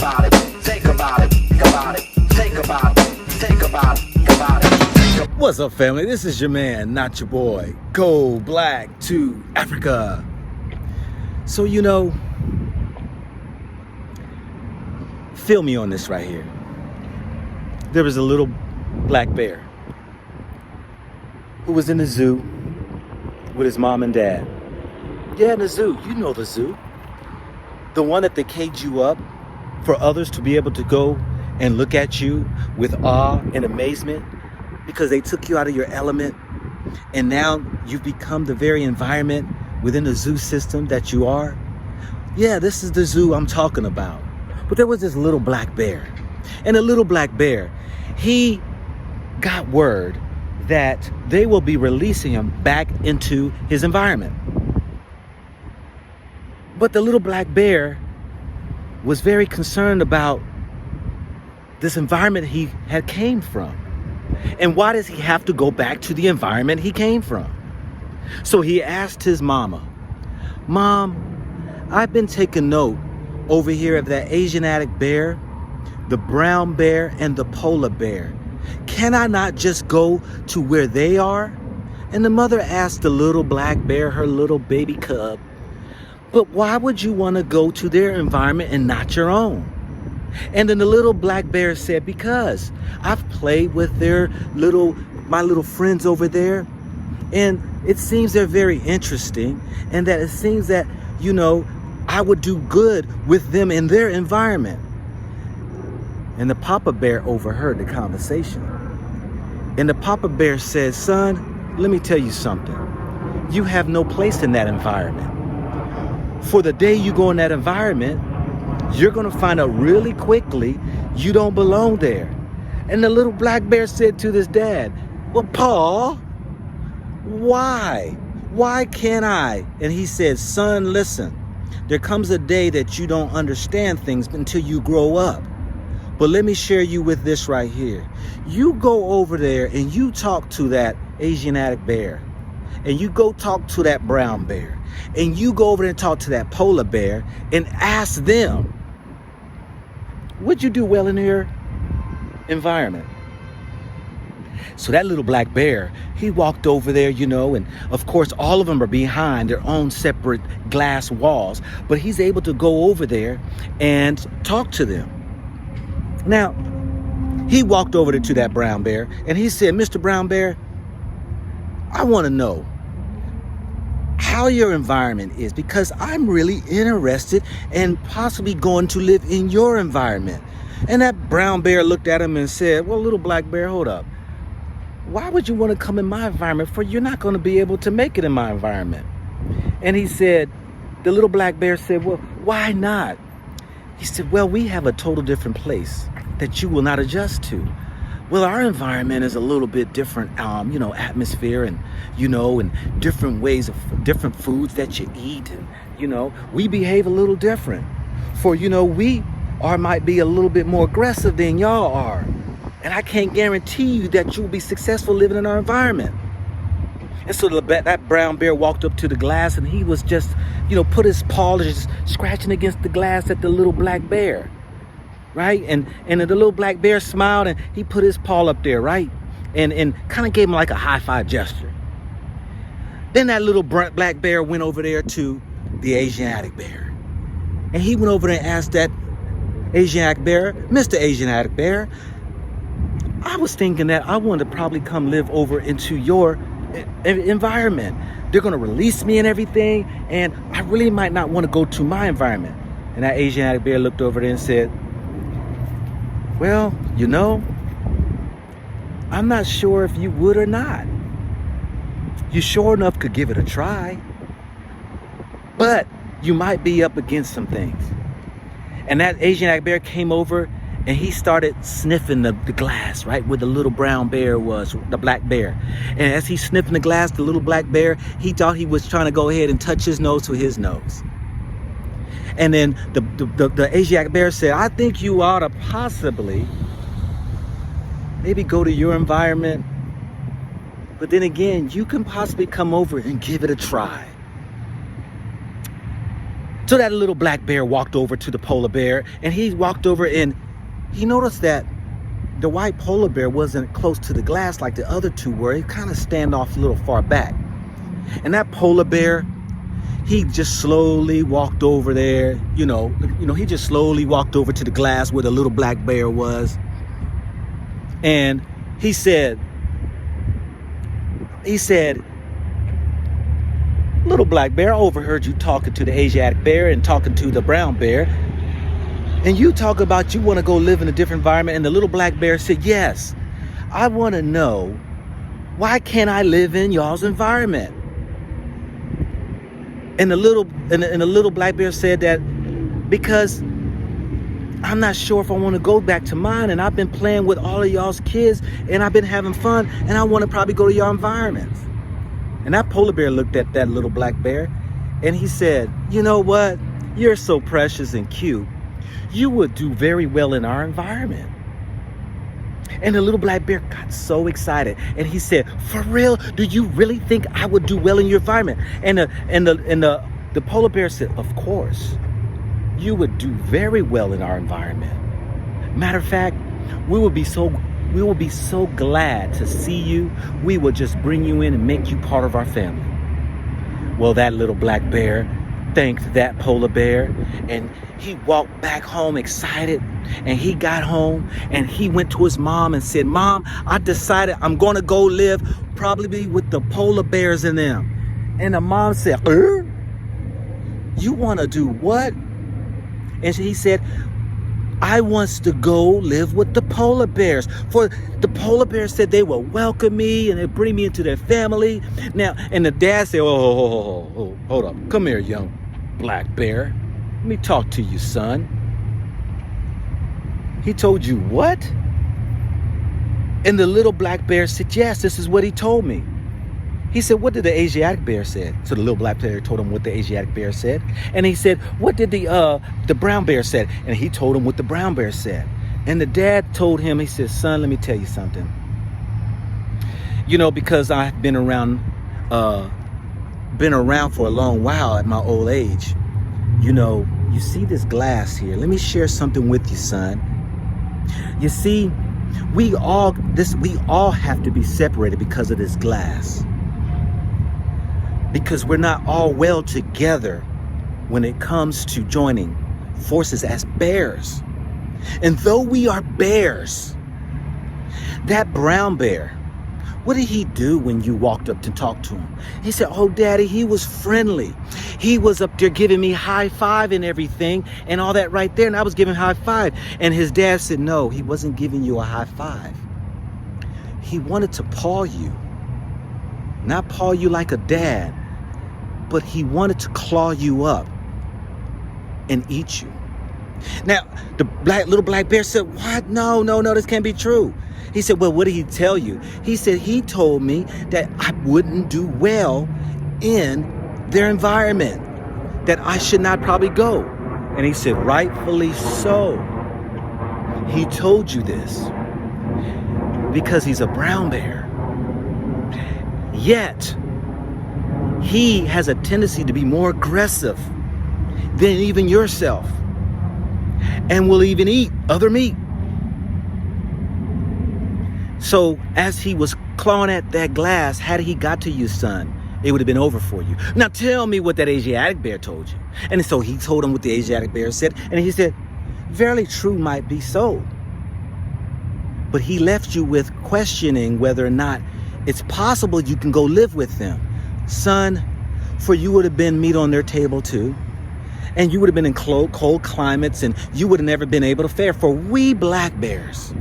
about it, think about it, think about it, think about it, think about it, think about it. What's up, family? This is your man, not your boy. Go Black to Africa. So, feel me on this right here. There was a little black bear who was in the zoo with his mom and dad. Yeah, in the zoo. You know the zoo. The one that they cage you up for others to be able to go and look at you with awe and amazement because they took you out of your element. And now you've become the very environment within the zoo system that you are. Yeah, this is the zoo I'm talking about. But there was this little black bear. And the little black bear, he got word that they will be releasing him back into his environment. But the little black bear was very concerned about this environment he had came from. And why does he have to go back to the environment he came from? So he asked his mama, "Mom, I've been taking note over here of that Asiatic bear, the brown bear, and the polar bear. Can I not just go to where they are?" And the mother asked the little black bear, her little baby cub, "But why would you want to go to their environment and not your own?" And then the little black bear said, "Because I've played with my little friends over there, and it seems they're very interesting, and that it seems that, I would do good with them in their environment." And the papa bear overheard the conversation. And the papa bear said, "Son, let me tell you something. You have no place in that environment. For the day you go in that environment, you're going to find out really quickly you don't belong there." And the little black bear said to his dad, "Well, Pa, why? Why can't I?" And he said, "Son, listen, there comes a day that you don't understand things until you grow up. But let me share you with this right here. You go over there and you talk to that Asiatic bear. And you go talk to that brown bear. And you go over there and talk to that polar bear and ask them, would you do well in your environment?" So that little black bear, he walked over there, and of course all of them are behind their own separate glass walls, but he's able to go over there and talk to them. Now, he walked over to that brown bear and he said, "Mr. Brown Bear, I want to know how your environment is, because I'm really interested in possibly going to live in your environment." And that brown bear looked at him and said, "Well, little black bear, hold up. Why would you want to come in my environment, for you're not going to be able to make it in my environment?" And the little black bear said, "Well, why not?" He said, "Well, we have a total different place that you will not adjust to. Well, our environment is a little bit different, atmosphere and, and different ways of different foods that you eat. And, we behave a little different. For, we might be a little bit more aggressive than y'all are. And I can't guarantee you that you'll be successful living in our environment." And so that brown bear walked up to the glass and he was just, put his paw just scratching against the glass at the little black bear. Right? And the little black bear smiled and he put his paw up there, right? And kind of gave him like a high five gesture. Then that little black bear went over there to the Asiatic bear. And he went over there and asked that Asiatic bear, "Mr. Asiatic bear, I was thinking that I wanted to probably come live over into your environment. They're going to release me and everything, and I really might not want to go to my environment." And that Asiatic bear looked over there and said, "Well, I'm not sure if you would or not. You sure enough could give it a try, but you might be up against some things." And that Asiatic bear came over and he started sniffing the glass, right, where the little brown bear was, the black bear. And as he's sniffing the glass, the little black bear, he thought he was trying to go ahead and touch his nose with his nose. And then the Asiatic bear said, "I think you ought to possibly maybe go to your environment. But then again, you can possibly come over and give it a try." So that little black bear walked over to the polar bear, and he walked over and he noticed that the white polar bear wasn't close to the glass like the other two were. He kind of stand off a little far back. And that polar bear, he just slowly walked over there, he just slowly walked over to the glass where the little black bear was. And he said, little black bear, I overheard you talking to the Asiatic bear and talking to the brown bear. And you talk about you want to go live in a different environment. And the little black bear said, yes, I want to know, why can't I live in y'all's environment? And the little black bear said that because I'm not sure if I want to go back to mine, and I've been playing with all of y'all's kids and I've been having fun, and I want to probably go to your environments. And that polar bear looked at that little black bear and he said, you know what? You're so precious and cute. You would do very well in our environment. And the little black bear got so excited and he said, for real? Do you really think I would do well in your environment? And the polar bear said, of course, you would do very well in our environment. Matter of fact, we will be so glad to see you. We will just bring you in and make you part of our family. Well, that little black bear thanked that polar bear and he walked back home excited. And he got home and he went to his mom and said, Mom, I decided I'm going to go live probably with the polar bears in them. And the mom said, you want to do what? And he said, I wants to go live with the polar bears. For the polar bears said they will welcome me and they bring me into their family. Now, and the dad said, oh, hold up. Come here, young black bear. Let me talk to you, son. He told you what? And the little black bear said, yes, this is what he told me. He said, what did the Asiatic bear say? So the little black bear told him what the Asiatic bear said. And he said, what did the brown bear said? And he told him what the brown bear said. And the dad told him, he said, son, let me tell you something. Because I've been around for a long while at my old age. You see this glass here. Let me share something with you, son. You see, we all have to be separated because of this glass. Because we're not all well together when it comes to joining forces as bears. And though we are bears, that brown bear, what did he do when you walked up to talk to him? He said, oh, Daddy, he was friendly. He was up there giving me high five and everything and all that right there. And I was giving high five. And his dad said, no, he wasn't giving you a high five. He wanted to paw you. Not paw you like a dad, but he wanted to claw you up and eat you. Now, the little black bear said, what? No, this can't be true. He said, well, what did he tell you? He said, he told me that I wouldn't do well in their environment, that I should not probably go. And he said, rightfully so. He told you this because he's a brown bear. Yet, he has a tendency to be more aggressive than even yourself and will even eat other meat. So as he was clawing at that glass, had he got to you, son, it would have been over for you. Now tell me what that Asiatic bear told you. And so he told him what the Asiatic bear said. And he said, verily true might be so. But he left you with questioning whether or not it's possible you can go live with them. Son, for you would have been meat on their table too. And you would have been in cold climates and you would have never been able to fare. For we black bears,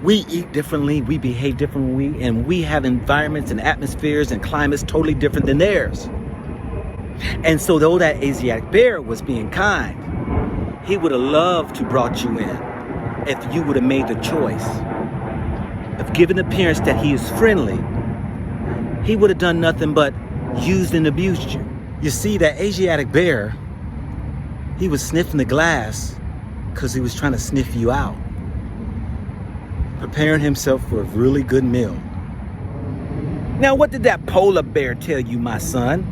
we eat differently, we behave differently, and we have environments and atmospheres and climates totally different than theirs. And so though that Asiatic bear was being kind, he would have loved to brought you in if you would have made the choice of giving appearance that he is friendly. He would have done nothing but used and abused you. You see, that Asiatic bear, he was sniffing the glass because he was trying to sniff you out, preparing himself for a really good meal. Now, what did that polar bear tell you, my son?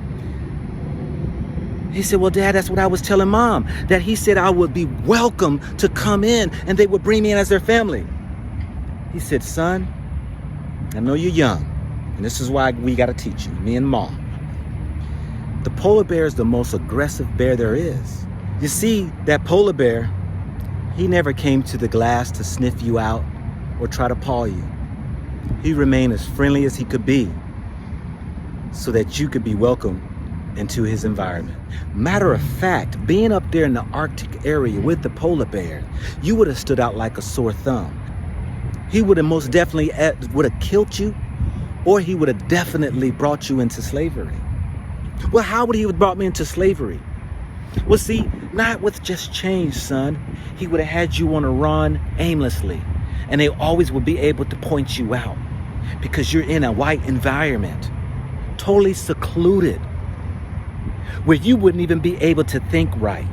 He said, well, Dad, that's what I was telling Mom, that he said I would be welcome to come in and they would bring me in as their family. He said, son, I know you're young, and this is why we got to teach you, me and Mom. The polar bear is the most aggressive bear there is. You see, that polar bear, he never came to the glass to sniff you out or try to paw you. He remained as friendly as he could be so that you could be welcomed into his environment. Matter of fact, being up there in the Arctic area with the polar bear, you would have stood out like a sore thumb. He would have most definitely would have killed you, or he would have definitely brought you into slavery. Well, how would he have brought me into slavery? Well, see, not with just change, son. He would have had you on a run aimlessly, and they always would be able to point you out because you're in a white environment, totally secluded, where you wouldn't even be able to think right.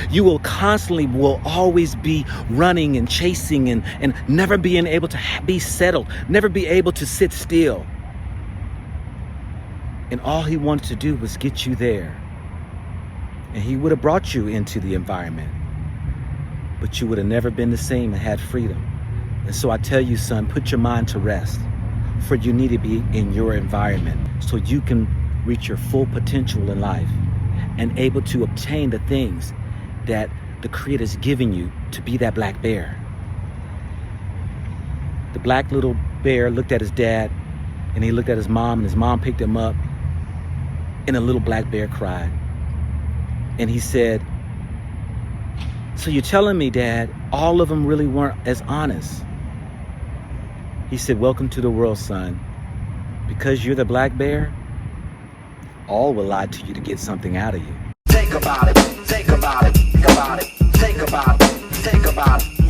You will always be running and chasing and never being able to be settled, never be able to sit still. And all he wanted to do was get you there. And he would have brought you into the environment, but you would have never been the same and had freedom. And so I tell you, son, put your mind to rest, for you need to be in your environment so you can reach your full potential in life and able to obtain the things that the Creator's giving you to be that black bear. The black little bear looked at his dad, and he looked at his mom, and his mom picked him up, and the little black bear cried. And he said, so you're telling me, Dad, all of them really weren't as honest? He said, welcome to the world, son. Because you're the black bear, all will lie to you to get something out of you. Think about it, think about it, think about it, think about it, think about it.